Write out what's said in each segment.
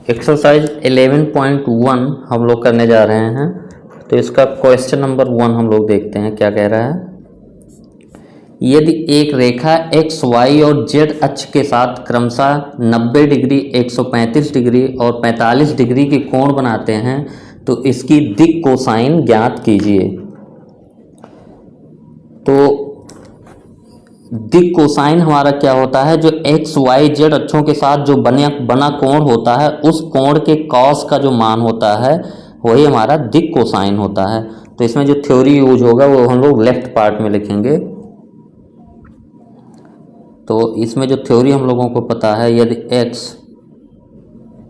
Exercise 11.1 हम लोग करने जा रहे हैं। तो इसका क्वेश्चन नंबर 1 हम लोग देखते हैं क्या कह रहा है। यदि एक रेखा एक्स वाई और जेड अक्ष के साथ क्रमशः 90 डिग्री, 135 डिग्री और 45 डिग्री के कोण बनाते हैं तो इसकी दिक् कोसाइन ज्ञात कीजिए। तो दिक् कोसाइन हमारा क्या होता है, जो एक्स वाई जेड अक्षों के साथ जो बना कोण होता है उस कोण के कॉस का जो मान होता है वही हमारा दिक् कोसाइन होता है। तो इसमें जो थ्योरी यूज होगा वो हम लोग लेफ्ट पार्ट में लिखेंगे। तो इसमें जो थ्योरी हम लोगों को पता है, यदि एक्स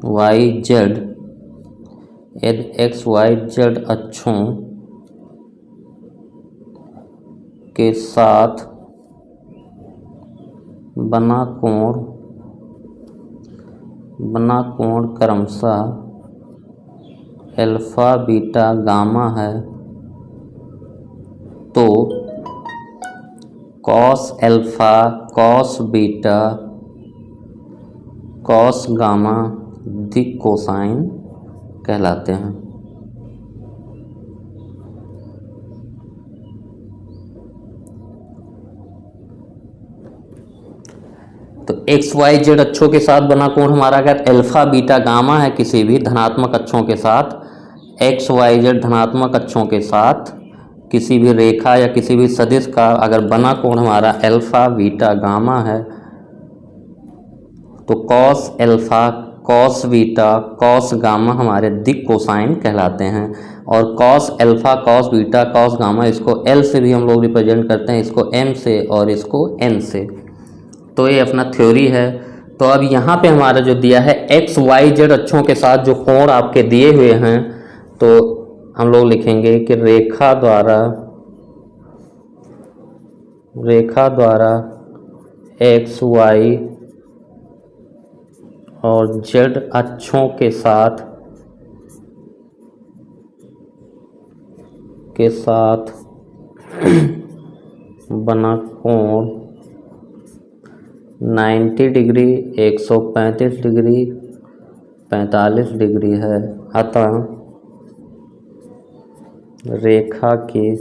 वाई जेड अक्षों के साथ बना कोण क्रमशः अल्फा बीटा गामा है तो cos alpha cos beta cos gamma दिक् कोसाइन कहलाते हैं। तो एक्स वाई जेड अक्षों के साथ बना कोण हमारा अगर अल्फा बीटा गामा है, किसी भी धनात्मक अक्षों के साथ एक्स वाई जेड धनात्मक अक्षों के साथ किसी भी रेखा या किसी भी सदिश का अगर बना कोण हमारा अल्फा बीटा गामा है तो cos alpha cos beta cos gamma हमारे दिक् कोसाइन कहलाते हैं। और cos alpha cos beta cos gamma इसको एल से भी हम लोग रिप्रेजेंट करते हैं, इसको एम से और इसको एन से। तो ये अपना थ्योरी है। तो अब यहाँ पे हमारा जो दिया है एक्स वाई जेड अक्षों के साथ जो कोण आपके दिए हुए हैं तो हम लोग लिखेंगे कि रेखा द्वारा एक्स वाई और जेड अक्षों के साथ बना कोण 90 डिग्री, 135 डिग्री, 45 डिग्री है। अतः रेखा की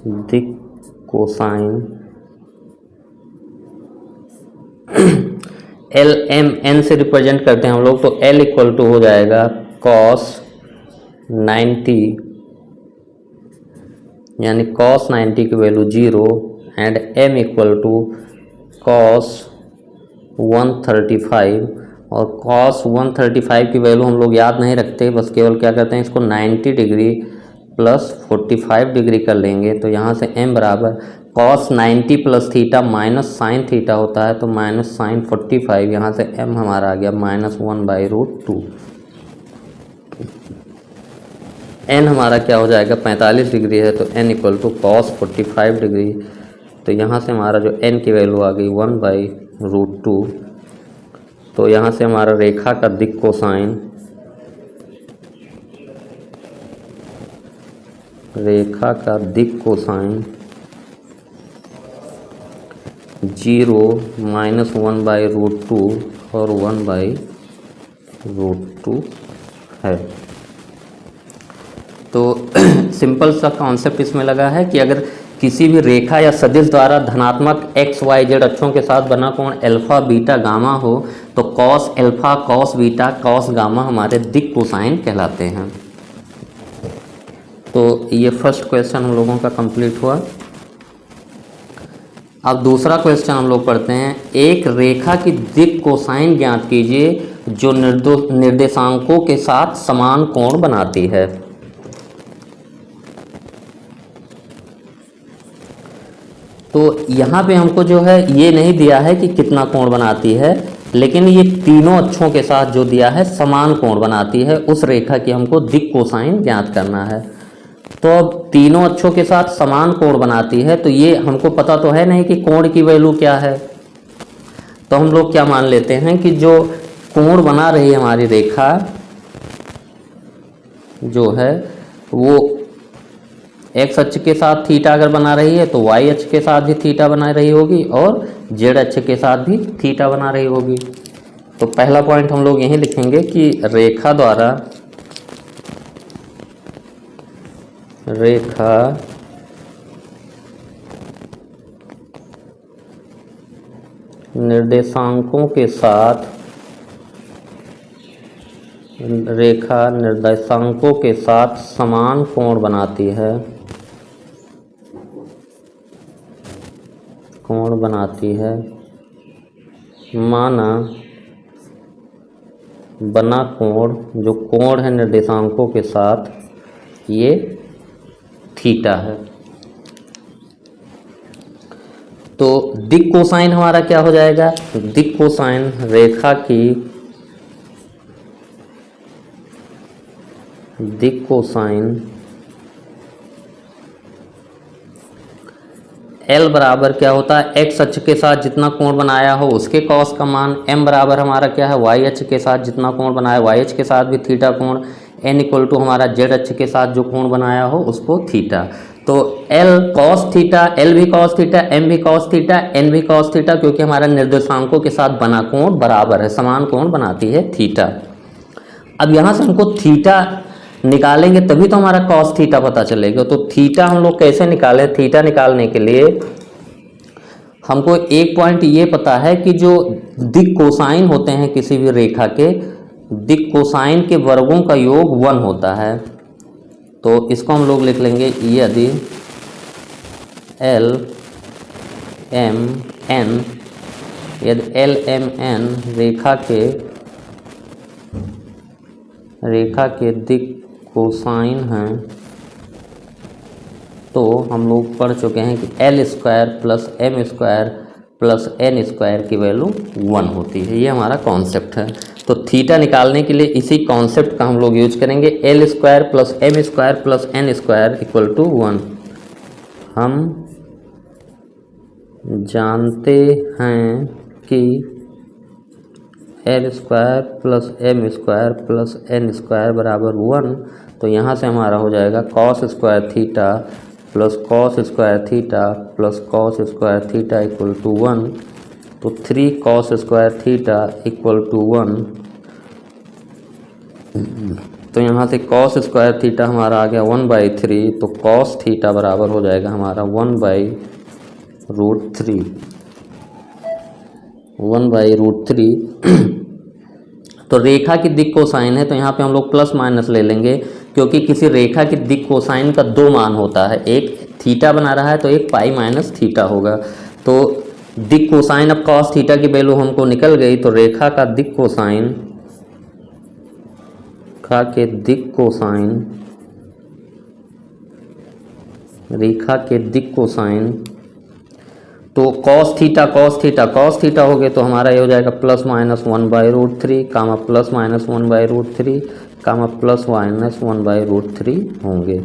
दिक् कोसाइन एल एम एन से रिप्रेजेंट करते हैं हम लोग। तो एल इक्वल टू हो जाएगा कॉस 90 यानी कॉस 90 की value 0 and m equal to cos 135। और कॉस 135 की वैल्यू हम लोग याद नहीं रखते, बस केवल क्या करते हैं इसको 90 डिग्री प्लस 45 डिग्री कर लेंगे। तो यहाँ से m बराबर cos 90 plus theta minus sine theta होता है तो माइनस साइन 45, यहाँ से m हमारा आ गया -1/√2। n हमारा क्या हो जाएगा 45 डिग्री है तो n equal to cos 45 degree. तो यहाँ से हमारा जो n की वैल्यू आ गई 1/√2। तो यहाँ से हमारा रेखा का दिक् कोसाइन 0 -1/√2 और 1/√2 है। तो सिंपल सा कॉन्सेप्ट इसमें लगा है कि अगर किसी भी रेखा या सदिश द्वारा धनात्मक एक्स वाई जेड अक्षों के साथ बना कोण अल्फा बीटा गामा हो तो cos alpha cos beta cos gamma हमारे दिक् कोसाइन कहलाते हैं। तो ये फर्स्ट क्वेश्चन हम लोगों का कंप्लीट हुआ। अब दूसरा क्वेश्चन हम लोग पढ़ते हैं। एक रेखा की दिक् कोसाइन ज्ञात कीजिए जो निर्देशांकों के साथ समान कोण बनाती है। तो यहाँ पे हमको जो है ये नहीं दिया है कि कितना कोण बनाती है, लेकिन ये तीनों अक्षों के साथ जो दिया है समान कोण बनाती है, उस रेखा की हमको दिक् कोसाइन ज्ञात करना है। तो अब तीनों अक्षों के साथ समान कोण बनाती है तो ये हमको पता तो है नहीं कि कोण की वैल्यू क्या है। तो हम लोग क्या मान लेते हैं कि जो कोण बना रही है हमारी रेखा जो है वो एक्स अक्ष के साथ थीटा अगर बना रही है तो वाई अक्ष के साथ भी थीटा बना रही होगी और जेड अक्ष के साथ भी थीटा बना रही होगी। तो पहला पॉइंट हम लोग यही लिखेंगे कि रेखा निर्देशांकों के साथ समान कोण बनाती है माना बना कोण, जो कोण है निर्देशांकों के साथ, ये थीटा है। तो दिक् कोसाइन हमारा क्या हो जाएगा? दिक् कोसाइन रेखा की दिक् कोसाइन L बराबर क्या होता है? एक्स अक्ष के साथ जितना कोण बनाया हो उसके कॉस का मान। M बराबर हमारा क्या है? वाई अक्ष के साथ जितना कोण बनाया, वाई अक्ष के साथ भी थीटा कोण। N इक्वल टू हमारा जेड अक्ष के साथ जो कोण बनाया हो उसको थीटा। तो L कॉस थीटा, L भी कॉस थीटा, M भी कॉस थीटा, N भी कॉस थीटा, क्योंकि हमारा निर्देशांकों के साथ बना कोण बराबर है, समान कोण बनाती है थीटा। अब यहाँ से हमको थीटा निकालेंगे तभी तो हमारा कॉस थीटा पता चलेगा। तो थीटा हम लोग कैसे निकालें? थीटा निकालने के लिए हमको एक पॉइंट ये पता है कि जो दिक् कोसाइन होते हैं किसी भी रेखा के, दिक् कोसाइन के वर्गों का योग 1 होता है। तो इसको हम लोग लिख लेंगे, यदि L M N रेखा के दिक् कोसाइन हैं, तो हम लोग पढ़ चुके हैं कि L square plus M square plus N square की वैल्यू 1 होती है। ये हमारा कॉन्सेप्ट है। तो थीटा निकालने के लिए इसी कॉन्सेप्ट का हम लोग यूज करेंगे। L square plus M square plus N square equal to 1। हम जानते हैं कि L square plus M square plus N square बराबर 1। तो यहाँ से हमारा हो जाएगा cos square theta plus cos square theta plus cos square theta equal to 1। तो 3 cos square theta equal to 1। तो यहाँ से कॉस स्क्वायर थीटा हमारा आ गया 1/3। तो कॉस थीटा बराबर हो जाएगा हमारा 1/√3। 1/√3। तो रेखा की दिक् कोसाइन है, तो यहाँ पे हम लोग प्लस माइनस ले लेंगे, क्योंकि किसी रेखा की दिक् कोसाइन का 2 मान होता है, एक थीटा बना रहा है तो एक पाई माइनस थीटा होगा। तो दिक् कोसाइन, अब कॉस थीटा की वैल्यू हमको निकल गई, तो रेखा का दिक् कोसाइन तो कॉस थीटा हो गए, तो हमारा ये हो जाएगा प्लस माइनस 1/√3 कामा प्लस माइनस 1/√3 कामा प्लस माइनस 1/√3 होंगे।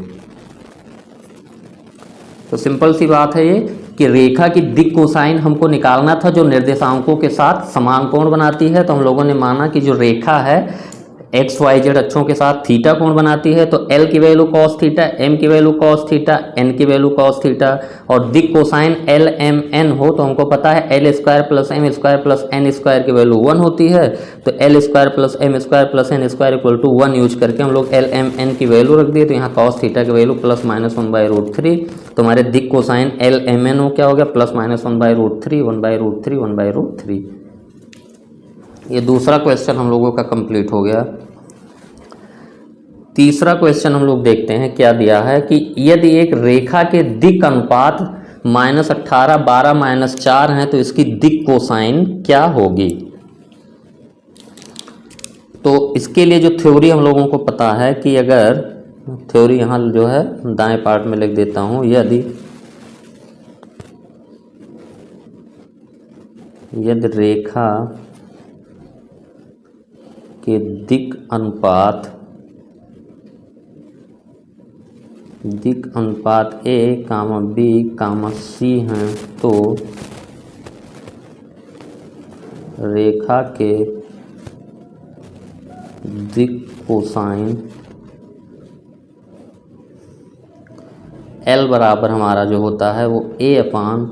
तो सिंपल सी बात है ये कि रेखा की दिक् कोसाइन हमको निकालना था जो निर्देशांकों के साथ समान कोण बनाती है। तो हम लोगों ने माना कि जो रेखा है एक्स वाई जेड अक्षों के साथ थीटा कोण बनाती है, तो L की वैल्यू कॉस थीटा, M की वैल्यू कॉस थीटा, N की वैल्यू कॉस थीटा। और दिक् कोसाइन L M N हो तो हमको पता है L square plus M square plus N square की वैल्यू 1 होती है। तो L square plus M square plus N square equal to 1 use करके हम लोग L M N की वैल्यू रख दिए। तो यहाँ कॉस थीटा की वैल्यू प्लस माइनस 1/√3। तो हमारे दिक् कोसाइन L M N हो क्या हो गया? Plus minus 1/√3 1/√3 1/√3। ये दूसरा क्वेश्चन हम लोगों का कंप्लीट हो गया। तीसरा क्वेश्चन हम लोग देखते हैं क्या दिया है कि यदि एक रेखा के दिक् अनुपात -18 12 -4 हैं तो इसकी दिक् कोसाइन क्या होगी? तो इसके लिए जो थ्योरी हम लोगों को पता है कि अगर थ्योरी यहाँ जो है दाएं पार्ट में लिख देता हूँ, यदि रेखा के दिक् अनुपात A, B, C हैं, तो रेखा के दिक् कोसाइन L बराबर हमारा जो होता है वो A/√3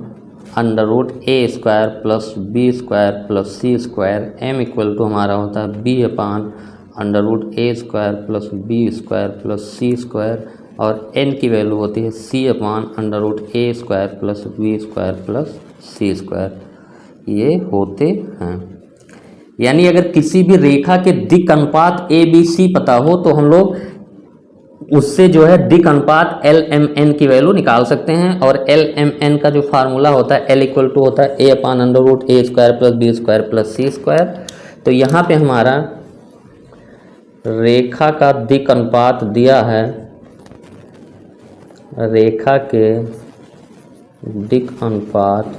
under root A square plus B square plus C square, M equal to हमारा होता है बी अपान अंडर रूट ए square plus B square plus सी स्क्वायर, और एन की वैल्यू होती है सी अपान अंडर रूट ए square plus B square plus सी square, ये होते हैं। यानी अगर किसी भी रेखा के दिक् अनुपात ए बी सी पता हो तो हम लोग उससे जो है दिक् अनुपात एल एम एन की वैल्यू निकाल सकते हैं, और एल एम एन का जो फार्मूला होता है एल इक्वल टू होता है A upon under root A square plus B square plus C square. तो यहाँ पे हमारा रेखा का दिक् अनुपात दिया है, रेखा के दिक् अनुपात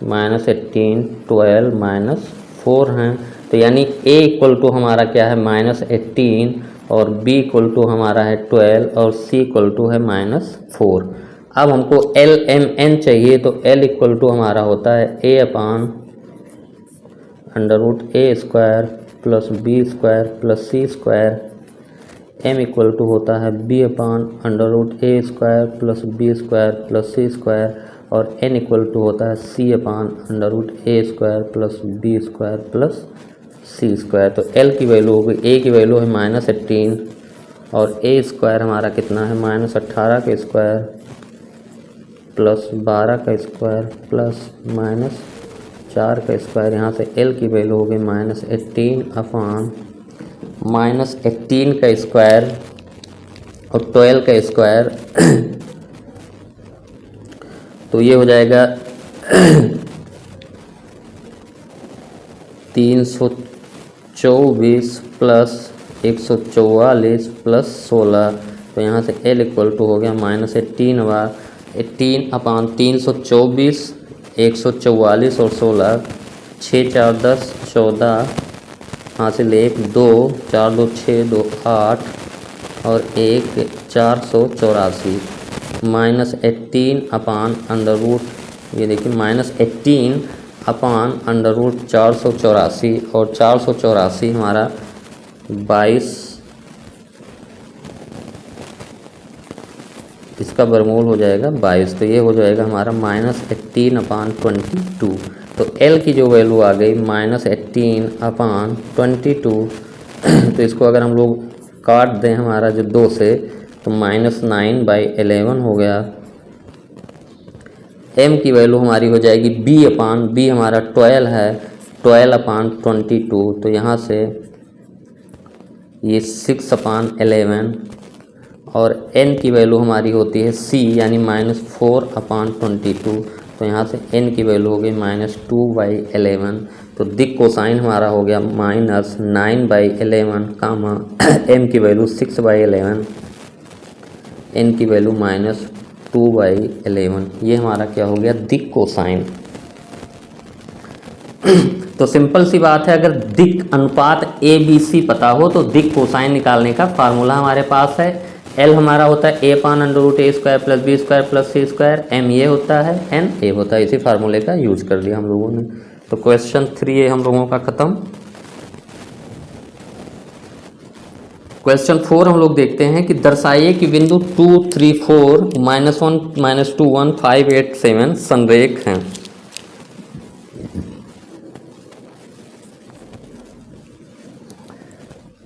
-18, 12, -4 हैं। तो यानी a इक्वल टू हमारा क्या है -18 और b इक्वल टू हमारा है 12 और c इक्वल टू है -4। अब हमको एल एम एन चाहिए, तो l इक्वल टू हमारा होता है a upon under root A square plus B square plus C square, m equal to होता है b अपान अंडर रूट ए square plus B square plus सी स्क्वायर, और n equal to होता है c upon under root ए square plus B square plus सी square. तो l की value होगी, a की value है -18 और a स्क्वायर हमारा कितना है -18 का स्क्वायर प्लस 12 का स्क्वायर प्लस -4 का स्क्वायर। यहाँ से l की वैल्यू होगी -18 अपान -18 का स्क्वायर और 12 का स्क्वायर तो ये हो जाएगा 324 प्लस 144 प्लस 16। तो यहाँ से L इक्वल टू हो गया -18 बार 18 अपान 324 144 और 16, 6 4 10 14, हासिल 1 2 4 2 6 2 8 और 1 484 -18 अपान अंडर रूट, ये देखिए -18 अपान अंडर रूट 484 और 484 हमारा 22, इसका वर्गमूल हो जाएगा 22। तो ये हो जाएगा हमारा -18 अपान 22। तो L की जो वैल्यू आ गई -18 अपान 22, तो इसको अगर हम लोग काट दें हमारा जो 2 से, तो -9/11 हो गया। m की वैल्यू हमारी हो जाएगी b अपान, b हमारा 12 है, 12 अपान 22। तो यहाँ से ये 6 अपान 11 और n की वैल्यू हमारी होती है c यानी -4 अपान 22। तो यहाँ से n की वैल्यू हो गई -2/11। तो दिक् कोसाइन हमारा हो गया -9/11 कामा m की वैल्यू 6/11, n की वैल्यू -2/11। ये हमारा क्या हो गया दिक् कोसाइन। तो सिंपल सी बात है, अगर दिक् अनुपात ए बी सी पता हो तो दिक् कोसाइन निकालने का फार्मूला हमारे पास है। एल हमारा होता है a upon under root A square plus B square plus C square, m ये होता है, एन ए होता है। इसी फार्मूले का यूज कर लिया हम लोगों ने। तो क्वेश्चन 3 ये हम लोगों का खत्म। क्वेश्चन 4 हम लोग देखते हैं कि दर्शाइए कि बिंदु 2 3 4 -1 -2 1 5 8 7 संरेख हैं।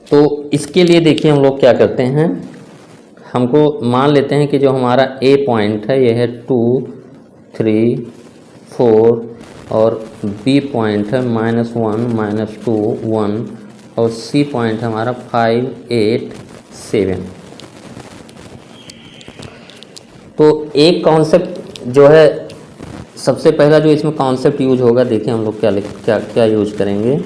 तो इसके लिए देखिए हम लोग क्या करते हैं, हमको मान लेते हैं कि जो हमारा ए पॉइंट है ये है 2 3 4 और बी पॉइंट है -1 -2 1 और सी पॉइंट हमारा 5 8 7। तो एक कॉन्सेप्ट जो है, सबसे पहला जो इसमें कॉन्सेप्ट यूज होगा, देखिए हम लोग क्या यूज करेंगे।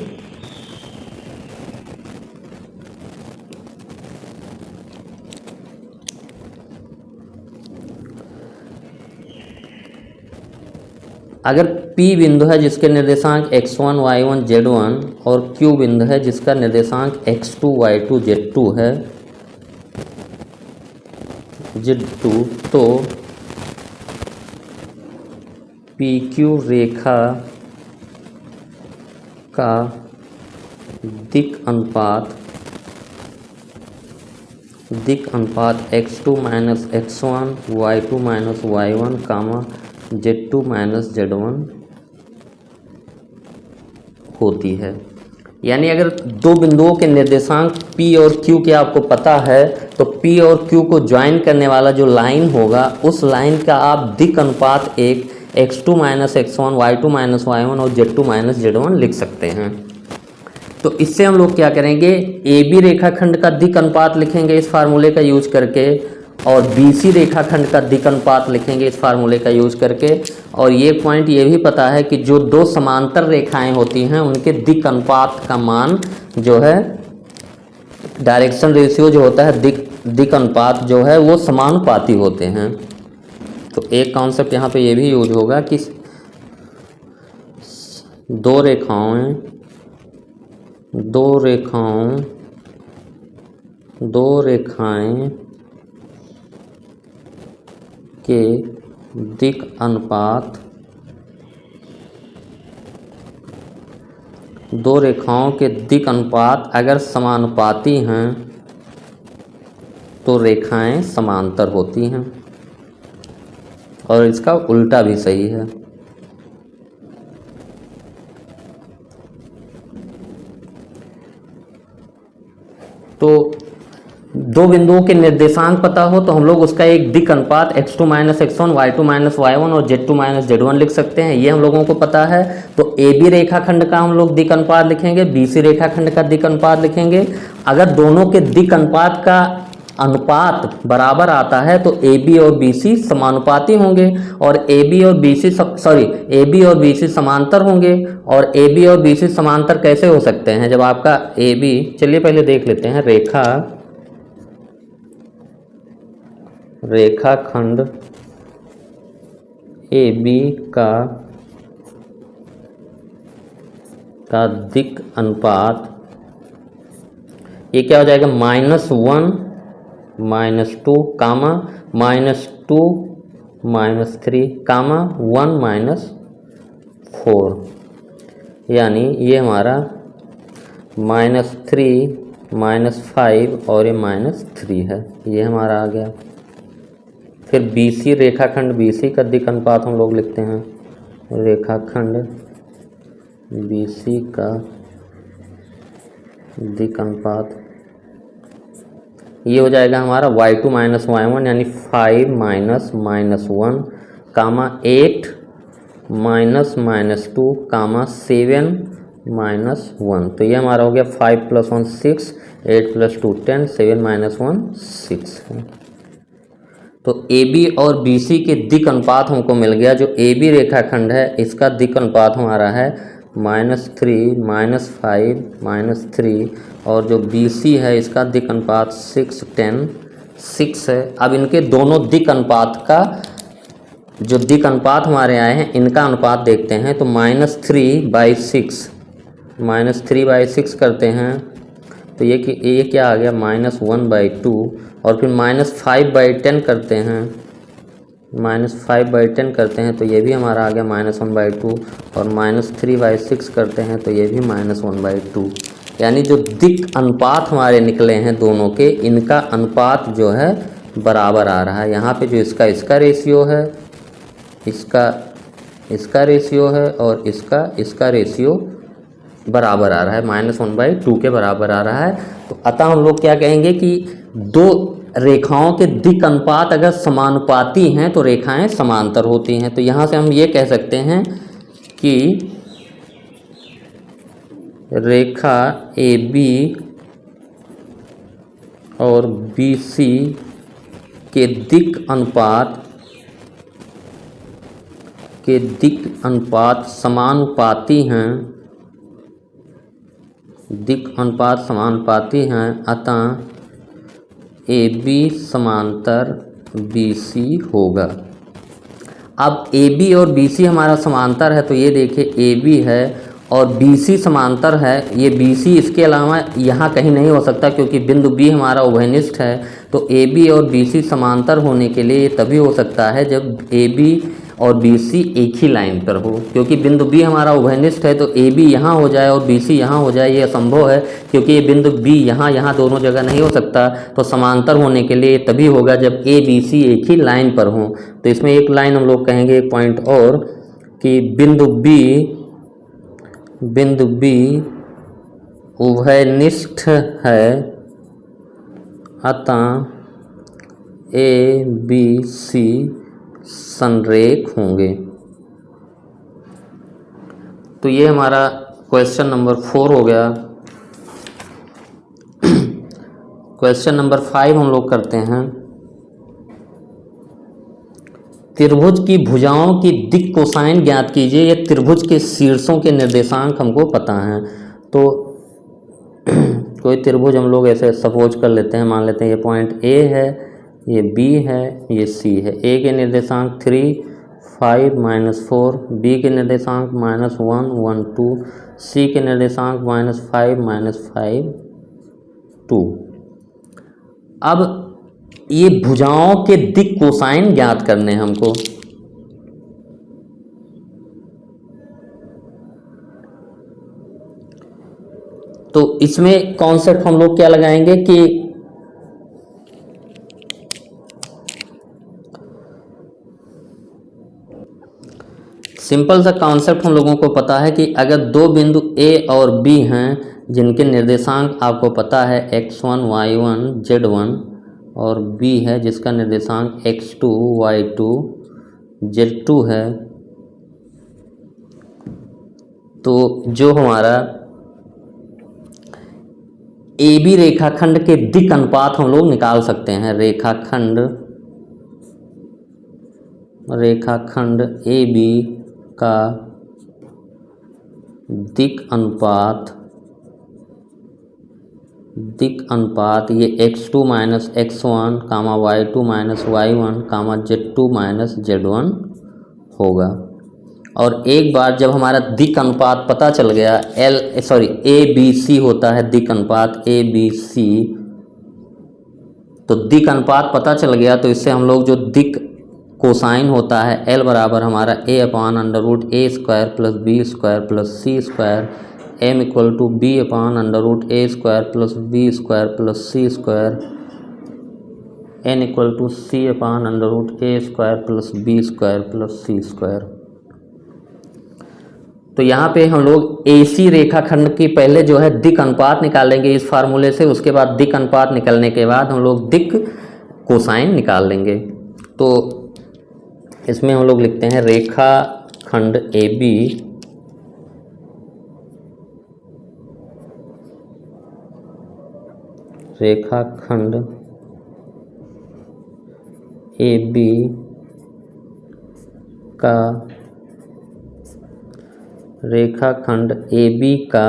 अगर P बिंदु है जिसके निर्देशांक x1 y1 z1 और Q बिंदु है जिसका निर्देशांक x2 y2 z2 है z2, तो PQ रेखा का दिक् अनुपात दिक अनुपात x2 minus x1 y2 minus y1 कामा z2 माइनस z1 होती है। यानी अगर दो बिंदुओं के निर्देशांक P और Q के आपको पता है तो P और Q को ज्वाइन करने वाला जो लाइन होगा उस लाइन का आप दिक अनुपात एक x2 minus x1 y2 minus y1 और z2 माइनस z1 लिख सकते हैं। तो इससे हम लोग क्या करेंगे, AB रेखाखंड का दिक अनुपात लिखेंगे इस फार्मूले का यूज करके, और BC रेखाखंड का दिक अनुपात लिखेंगे इस फार्मूले का यूज करके। और ये पॉइंट ये भी पता है कि जो दो समांतर रेखाएं होती हैं उनके दिक अनुपात का मान जो है, डायरेक्शन रेशियो जो होता है, दिक अनुपात जो है वो समानुपाती होते हैं। तो एक कॉन्सेप्ट यहाँ पे ये भी यूज होगा कि दो रेखाएं के दिक अनुपात, दो रेखाओं के दिक अनुपात अगर समानुपाती हैं तो रेखाएं समांतर होती हैं, और इसका उल्टा भी सही है। तो दो बिंदुओं के निर्देशांक पता हो तो हम लोग उसका एक दिक अनुपात x2 minus x1 y2 minus y1 और z2 माइनस z1 लिख सकते हैं, ये हम लोगों को पता है। तो AB रेखाखंड का हम लोग दिक अनुपात लिखेंगे, BC रेखाखंड का दिक अनुपात लिखेंगे। अगर दोनों के दिक अनुपात का अनुपात बराबर आता है तो AB और BC समानुपाती होंगे, और AB और BC समांतर होंगे। और AB और BC समांतर कैसे हो सकते हैं, जब आपका AB, चलिए पहले देख लेते हैं, रेखाखंड AB का दिक अनुपात, ये क्या हो जाएगा, -1 -2 कामा -2 -3 कामा 1 -4, यानी ये हमारा -3 -5 और ये -3 है, ये हमारा आ गया। फिर BC रेखाखंड BC का दिक अनुपात हम लोग लिखते हैं, रेखाखंड BC का दिक अनुपात ये हो जाएगा हमारा y2 माइनस y1 यानी 5 -1 कामा 8 -2 कामा 7 -1। तो ये हमारा हो गया 5 + 1 6, 8 + 2 10, 7 - 1 6 है। तो AB और BC के दिक अनुपात हमको मिल गया। जो AB रेखाखंड है इसका दिक अनुपात हमारा है -3 -5 -3, और जो BC है इसका दिक अनुपात 6 10 6 है। अब इनके दोनों दिक अनुपात का जो दिक अनुपात हमारे आए हैं इनका अनुपात देखते हैं। तो -3/6 करते हैं तो ये क्या आ गया, -1/2, और फिर -5/10 करते हैं, -5/10 करते हैं तो ये भी हमारा आ गया -1/2, और -3/6 करते हैं तो ये भी -1/2। यानी जो दिक अनुपात हमारे निकले हैं दोनों के, इनका अनुपात जो है बराबर आ रहा है। यहाँ पे जो इसका रेशियो है, इसका रेशियो है, और इसका रेशियो बराबर आ रहा है, -1/2 के बराबर आ रहा है। तो अतः हम लोग क्या कहेंगे कि दो रेखाओं के दिक अनुपात अगर समानुपाती हैं तो रेखाएं समांतर होती हैं। तो यहाँ से हम ये कह सकते हैं कि रेखा AB और BC के दिक अनुपात समानुपाती हैं, अतः AB समांतर BC होगा। अब AB और BC हमारा समांतर है तो ये देखिए AB है और BC समांतर है। ये BC इसके अलावा यहाँ कहीं नहीं हो सकता क्योंकि बिंदु B हमारा उभयनिष्ठ है। तो AB और BC समांतर होने के लिए ये तभी हो सकता है जब AB और BC एक ही लाइन पर हो, क्योंकि बिंदु B हमारा उभयनिष्ठ है तो AB यहाँ हो जाए और BC यहाँ हो जाए ये असंभव है, क्योंकि ये बिंदु B यहाँ दोनों जगह नहीं हो सकता। तो समांतर होने के लिए तभी होगा जब ABC एक ही लाइन पर हो। तो इसमें एक लाइन हम लोग कहेंगे, एक पॉइंट और, कि बिंदु B उभयनिष्ठ है, अतः ABC संरेख होंगे। तो ये हमारा क्वेश्चन नंबर 4 हो गया। क्वेश्चन नंबर 5 हम लोग करते हैं। त्रिभुज की भुजाओं की दिक् कोसाइन ज्ञात कीजिए। ये त्रिभुज के शीर्षों के निर्देशांक हमको पता हैं। तो कोई त्रिभुज हम लोग ऐसे सपोज कर लेते हैं, मान लेते हैं ये पॉइंट A है, ये B है, ये C है। A के निर्देशांक 3, 5, -4, B के निर्देशांक -1, 1, 2, C के निर्देशांक -5, -5, 2। अब ये भुजाओं के दिक् कोसाइन ज्ञात करने हैं हमको। तो इसमें कॉन्सेप्ट हम लोग क्या लगाएंगे कि सिंपल सा कॉन्सेप्ट हम लोगों को पता है कि अगर दो बिंदु A और B हैं जिनके निर्देशांक आपको पता है x1, y1, z1, और B है जिसका निर्देशांक x2, y2, z2 है, तो जो हमारा AB रेखाखंड के दिक् अनुपात हम लोग निकाल सकते हैं। रेखाखंड AB का दिक् अनुपात ये x2 - x1, y2 - y1, z2 - z1 होगा। और एक बार जब हमारा दिक् अनुपात पता चल गया, ABC होता है दिक् अनुपात ABC, तो दिक् अनुपात पता चल गया तो इससे हम लोग जो दिक् कोसाइन होता है L बराबर हमारा A/√A² + B² + C², M = B/√A² + B² + C², N = C/√A² + B² + C²। तो यहाँ पे हम लोग AC रेखाखंड की पहले जो है दिक् अनुपात निकालेंगे इस फार्मूले से, उसके बाद दिक् अनुपात निकलने के बाद हम लोग दिक् कोसाइन निकाल लेंगे। तो इसमें हम लोग लिखते हैं रेखाखंड AB का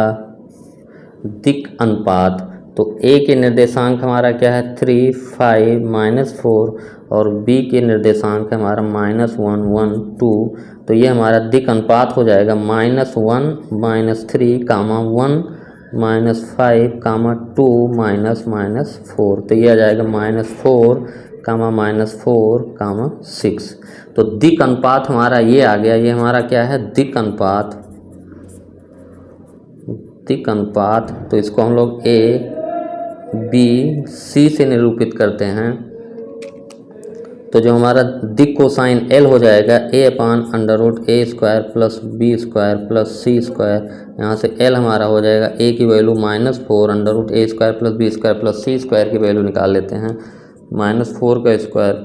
दिक् अनुपात। तो A के निर्देशांक हमारा क्या है 3, 5, -4, और B के निर्देशांक है हमारा -1, 1, 2। तो ये हमारा दिक् अनुपात हो जाएगा -1, -3, -1, -5, -2, -4। तो ये आ जाएगा -4, -4, 6। तो दिक् अनुपात हमारा ये आ गया। ये हमारा क्या है दिक् अनुपात। तो इसको हम लोग A, B, C से निरूपित करते हैं। तो जो हमारा दिक् कोसाइन L हो जाएगा A/√A² + B² + C²। यहाँ से L हमारा हो जाएगा A की वैल्यू -4, √A² + B² + C² की वैल्यू निकाल लेते हैं, -4 का स्क्वायर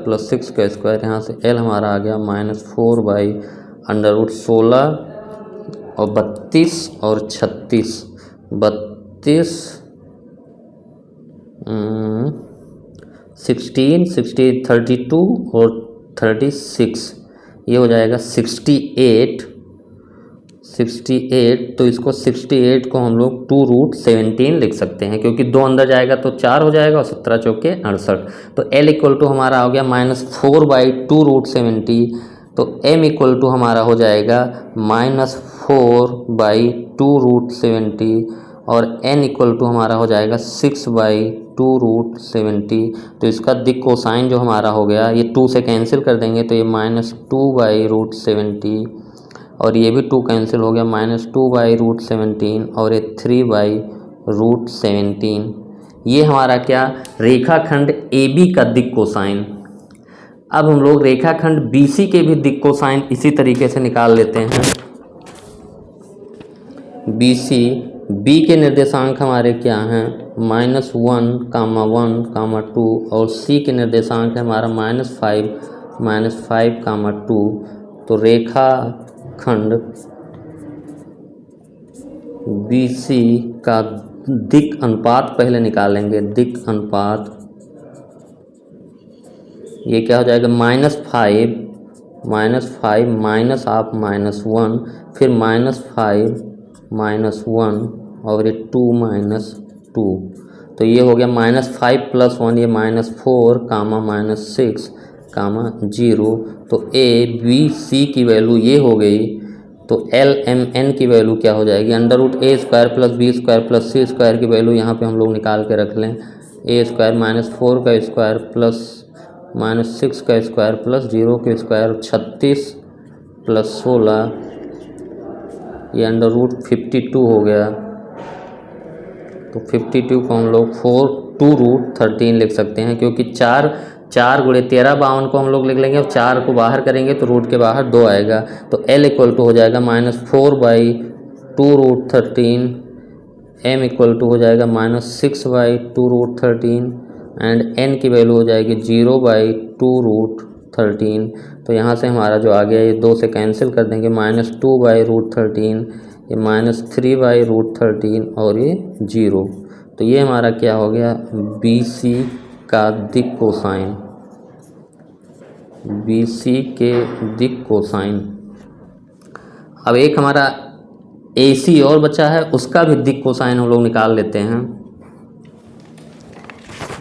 + 6 का स्क्वायर। यहाँ से L हमारा आ गया -4/√16 और 32 और 36, 32, 16, 60, 32 और 36, ये हो जाएगा 68। तो इसको 68 को हम लोग 2√17 लिख सकते हैं, क्योंकि 2 अंदर जाएगा तो 4 हो जाएगा और 17 चौके 68। तो L = हमारा हो गया -4/2√70। तो M = हमारा हो जाएगा -4/2√70 और N = हमारा हो जाएगा 6/2 2√70। तो इसका दिक कोसाइन जो हमारा हो गया, ये 2 से कैंसिल कर देंगे तो ये -2/√70, और ये भी 2 कैंसिल हो गया, -2/√17, और ये 3/√17। ये हमारा क्या, रेखाखंड AB का दिक कोसाइन। अब हम लोग रेखाखंड BC के भी दिक कोसाइन इसी तरीके से निकाल लेते हैं। BC, B के निर्देशांक हमारे क्या हैं, -1, -1, -2, और C के निर्देशांक है हमारा -5, -5, 2। तो रेखाखंड BC का दिक अनुपात पहले निकालेंगे। दिक अनुपात ये क्या हो जाएगा, -5 माइनस आप -1, फिर -5 -1, और ये 2 -2। तो ये हो गया -5 + 1, ये -4, -6, 0। तो ABC की वैल्यू ये हो गई। तो LMN की वैल्यू क्या हो जाएगी, √A² + B² + C² की वैल्यू यहाँ पे हम लोग निकाल के रख लें। A² -4 का स्क्वायर प्लस -6 का स्क्वायर प्लस 0 के स्क्वायर, 36 + 16, ये √52 हो गया। तो 52 को हम लोग 2√13 लिख सकते हैं, क्योंकि 4 × 13 52 को हम लोग लिख लेंगे। अब 4 को बाहर करेंगे तो रूट के बाहर 2 आएगा। तो L = हो जाएगा -4/2√13, M = हो जाएगा -6/2√13, एंड N की वैल्यू हो जाएगी 0/2√13। तो यहाँ से हमारा जो आ गया, ये 2 से कैंसिल कर देंगे, -2/√13, ये -3/√13, और ये 0। तो ये हमारा क्या हो गया, BC का दिक कोसाइन। BC के दिक कोसाइन। अब एक हमारा AC और बचा है, उसका भी दिक कोसाइन हम लोग निकाल लेते हैं।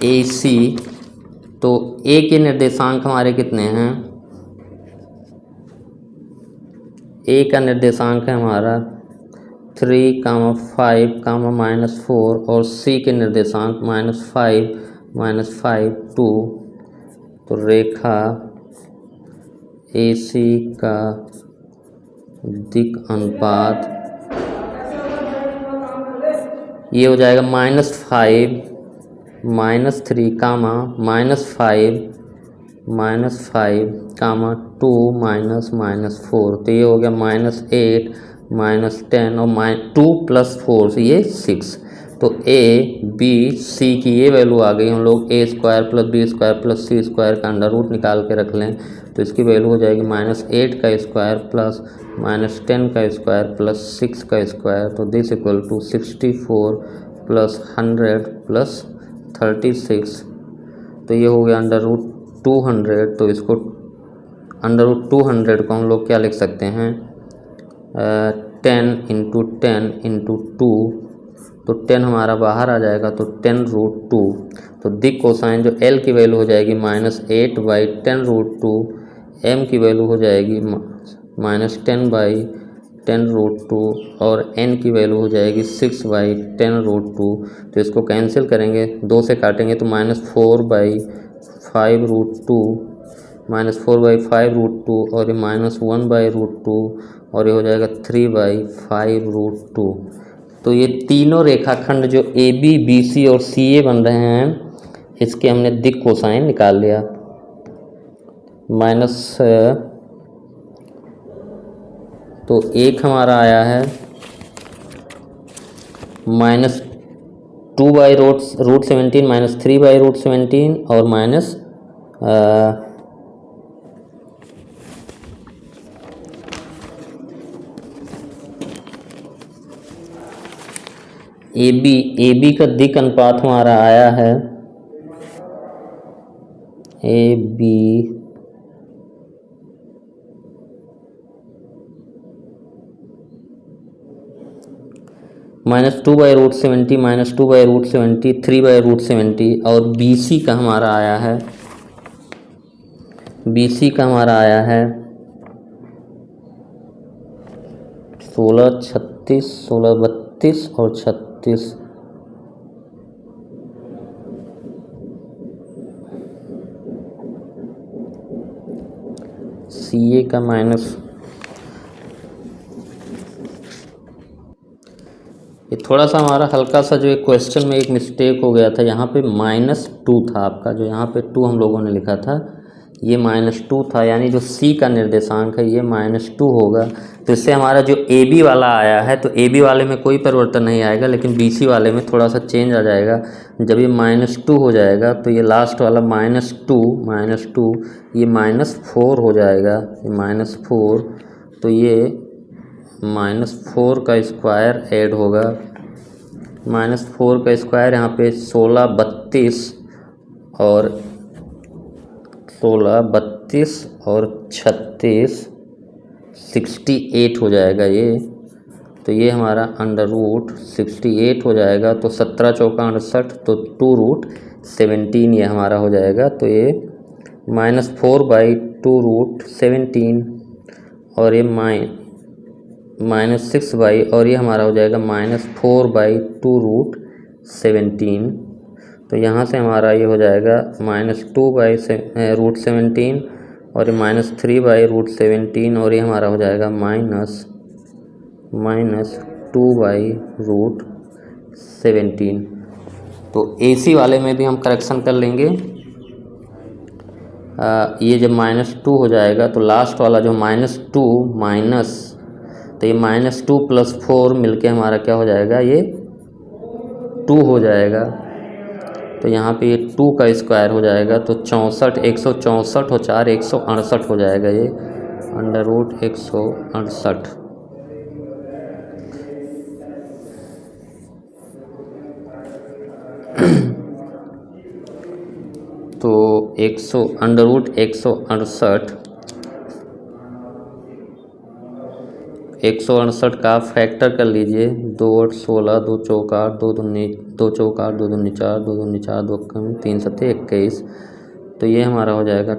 AC, तो A के निर्देशांक हमारे कितने हैं, A का निर्देशांक है हमारा 3, 5, -4, और C के निर्देशांक -5, -5, 2। तो रेखा AC का दिक अनुपात ये हो जाएगा -5, -3, -5, -5, 2, -4। तो ये हो गया -8, -10, और -2 + 4, तो ये 6। तो A, B, C की ये वैल्यू आ गई। हम लोग A² + B² + C² का अंडर रूट निकाल के रख लें, तो इसकी वैल्यू हो जाएगी -8 का स्क्वायर प्लस -10 का स्क्वायर प्लस 6 का स्क्वायर। तो दिस इक्वल टू 64 + 100 + 36। तो ये हो गया √200। तो इसको √200 को हम लोग क्या लिख सकते हैं, 10 × 10 × 2। तो 10 हमारा बाहर आ जाएगा, तो 10√2। तो दिक कोसाइन जो L की वैल्यू हो जाएगी -8/10√2, M की वैल्यू हो जाएगी -10/10√2, और N की वैल्यू हो जाएगी 6/10√2। तो इसको कैंसिल करेंगे, 2 से काटेंगे तो -4/5√2, -4/5√2, और ये -1/√2, और ये हो जाएगा 3/5√2। तो ये तीनों रेखाखंड जो AB, BC और CA बन रहे हैं, इसके हमने दिक कोसाइन निकाल लिया। तो एक हमारा आया है -2/√17, -3/√17, और AB का दिक अनुपात हमारा आया है AB -2/√70, -2/√70, 3/√70, और BC का हमारा आया है 16, 36, 16, 32 और 36। सी ए का माइनस, ये थोड़ा सा हमारा हल्का सा जो एक क्वेश्चन में एक मिस्टेक हो गया था, यहाँ पे -2 था आपका, जो यहाँ पे 2 हम लोगों ने लिखा था ये -2 था, यानी जो सी का निर्देशांक है ये -2 होगा। तो इससे हमारा जो ए बी वाला आया है, तो ए बी वाले में कोई परिवर्तन नहीं आएगा, लेकिन बी सी वाले में थोड़ा सा चेंज आ जाएगा। जब ये -2 हो जाएगा तो ये लास्ट वाला -2 ये -4 हो जाएगा, ये -4, तो ये -4 का स्क्वायर ऐड होगा। -4 का स्क्वायर यहाँ पे 16, 32 और 36 68 हो जाएगा ये। तो ये हमारा √68 हो जाएगा। तो 17 चौका 68, तो 2√17 ये हमारा हो जाएगा। तो ये -4/2√17 और ये -6 और ये हमारा हो जाएगा -4/2√17। तो यहाँ से हमारा ये हो जाएगा -2/√17 और ये -3/√17 और ये हमारा हो जाएगा -2/√17। तो AC वाले में भी हम करेक्शन कर लेंगे। ये जब -2 हो जाएगा तो लास्ट वाला जो -2 तो ये -2 + 4 मिलके हमारा क्या हो जाएगा, ये 2 हो जाएगा। तो यहाँ पे ये 2 का स्क्वायर हो जाएगा, तो 64, 164 और 4 168 हो जाएगा ये √168। तो √168 168 का फैक्टर कर लीजिए। 2 8 16, 2 चौका 8, 2 दूनी 2 चौका 8, 2 दूनी 4, 2 दूनी 4, 2 कम 3 7 21। तो ये हमारा हो जाएगा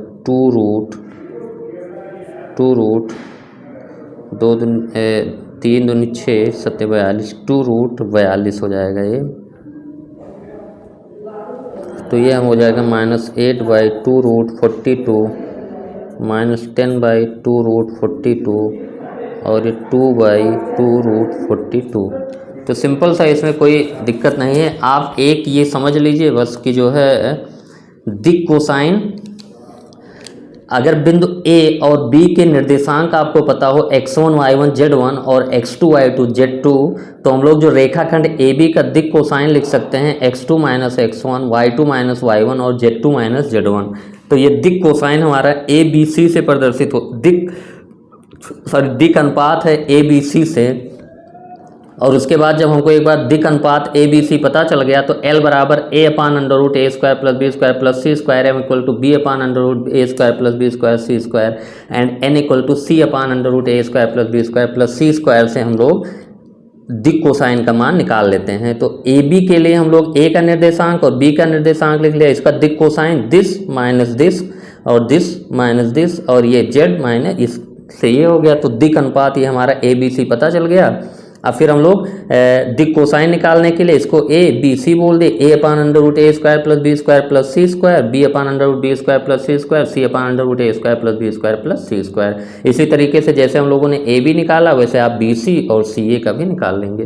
3 दूनी 6 7 42, 2√42 हो जाएगा ये। तो ये हम हो जाएगा -8/2√42 -10/2√42 और ये 2/2√42। तो सिंपल सा, इसमें कोई दिक्कत नहीं है। आप एक ये समझ लीजिए बस कि जो है दिक् कोसाइन, अगर बिंदु A और B के निर्देशांक आपको पता हो x1 y1 z1 और x2 y2 z2, तो हम लोग जो रेखाखंड AB का दिक् कोसाइन लिख सकते हैं x2 - x1 y2 - y1 और z2 - z1। तो ये दिक् कोसाइन हमारा ABC से प्रदर्शित हो, दिक् अनुपात है ABC से। और उसके बाद जब हमको एक बार दिक् अनुपात ABC पता चल गया तो L बराबर A/√A² + B² + C² M = B/√A² + B² C² and N = C/√A² + B² + C² से हम लोग दिक् कोसाइन का मान निकाल लेते हैं। तो AB के लिए हम लोग A का निर्देशांक और B का निर्देशांक लिख लिया, इसका दिक् कोसाइन दिस माइनस दिस और दिस माइनस दिस और ये Z माइनस इससे ये हो गया। तो दिक् अनुपात ये हमारा ABC पता चल गया। अब फिर हम लोग दिक् कोसाइन निकालने के लिए इसको ABC बोल दे, A/√A² + B² + C², B/√B² + C², C/√A² + B² + C²। इसी तरीके से जैसे हम लोगों ने AB निकाला वैसे आप BC और CA का भी निकाल लेंगे।